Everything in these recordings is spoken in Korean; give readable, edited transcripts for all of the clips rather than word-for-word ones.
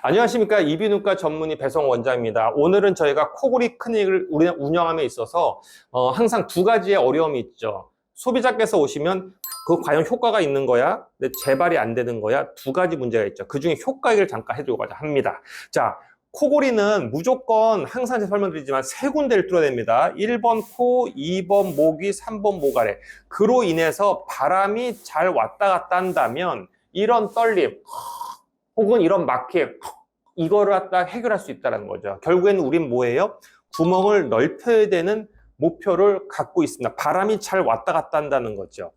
안녕하십니까. 이비인후과 전문의 배성 원장입니다. 오늘은 저희가 코골이 클리닉을 운영함에 있어서 항상 두 가지의 어려움이 있죠. 소비자께서 오시면 그 과연 효과가 있는 거야? 근데 재발이 안 되는 거야? 두 가지 문제가 있죠. 그 중에 효과 얘기를 잠깐 해드리고자 합니다. 자, 코골이는 무조건 항상 제가 설명드리지만 세 군데를 뚫어야 됩니다. 1번 코, 2번 목위, 3번 목 아래. 그로 인해서 바람이 잘 왔다 갔다 한다면 이런 떨림 혹은 이런 막힘 이거를 갖다 해결할 수 있다는 거죠. 결국에는 우린 뭐예요? 구멍을 넓혀야 되는 목표를 갖고 있습니다. 바람이 잘 왔다 갔다 한다는 거죠.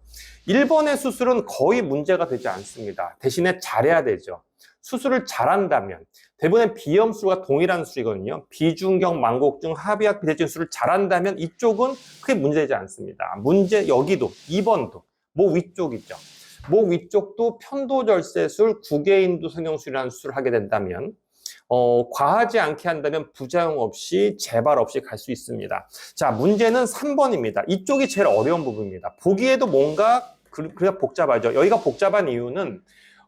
1번의 수술은 거의 문제가 되지 않습니다. 대신에 잘해야 되죠. 수술을 잘한다면 대부분의 비염수가 동일한 수이거든요. 비중경, 망곡증, 합의약, 비대증 수술을 잘한다면 이쪽은 크게 문제되지 않습니다. 문제 여기도 2번도 목 위쪽이죠. 목 위쪽도 편도절세술, 구개인도 성형술이라는 수술을 하게 된다면 과하지 않게 한다면 부작용 없이 재발 없이 갈 수 있습니다. 자, 문제는 3번입니다. 이쪽이 제일 어려운 부분입니다. 보기에도 뭔가 그냥 복잡하죠. 여기가 복잡한 이유는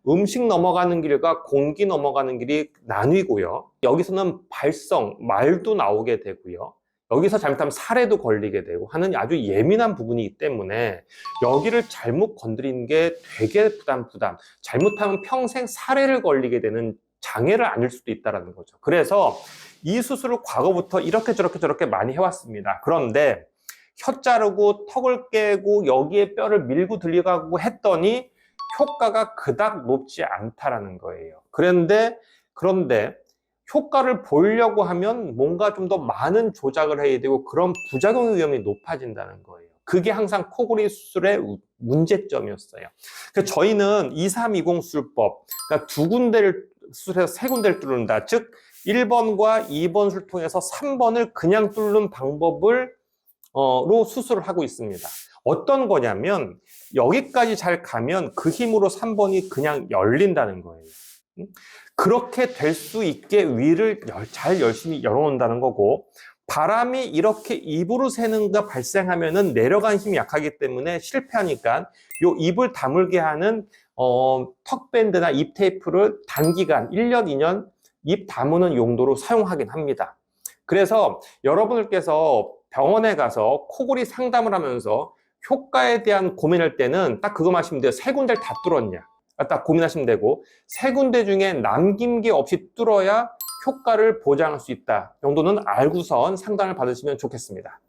음식 넘어가는 길과 공기 넘어가는 길이 나뉘고요. 여기서는 발성, 말도 나오게 되고요. 여기서 잘못하면 살에도 걸리게 되고 하는 아주 예민한 부분이기 때문에 여기를 잘못 건드리는 게 되게 부담. 잘못하면 평생 살해를 걸리게 되는 장애를 안을 수도 있다는 거죠. 그래서 이 수술을 과거부터 이렇게 저렇게 많이 해왔습니다. 그런데 혀 자르고 턱을 깨고 여기에 뼈를 밀고 들어가고 했더니 효과가 그닥 높지 않다라는 거예요. 그런데 효과를 보려고 하면 뭔가 좀 더 많은 조작을 해야 되고 그런 부작용 위험이 높아진다는 거예요. 그게 항상 코골이 수술의 문제점이었어요. 그래서 저희는 2320 수술법, 그러니까 두 군데를 수술해서 세 군데를 뚫는다. 즉 1번과 2번 수술을 통해서 3번을 그냥 뚫는 방법을 로 수술을 하고 있습니다. 어떤 거냐면 여기까지 잘 가면 그 힘으로 3번이 그냥 열린다는 거예요. 그렇게 될 수 있게 위를 잘 열심히 열어놓는다는 거고, 바람이 이렇게 입으로 새는가 발생하면은 내려간 힘이 약하기 때문에 실패하니까 요 입을 다물게 하는 턱밴드나 입 테이프를 단기간 1년, 2년 입 다무는 용도로 사용하긴 합니다. 그래서 여러분들께서 병원에 가서 코골이 상담을 하면서 효과에 대한 고민할 때는 딱 그거 하시면 돼요. 세 군데를 다 뚫었냐. 딱 고민하시면 되고, 세 군데 중에 남김 게 없이 뚫어야 효과를 보장할 수 있다 정도는 알고선 상담을 받으시면 좋겠습니다.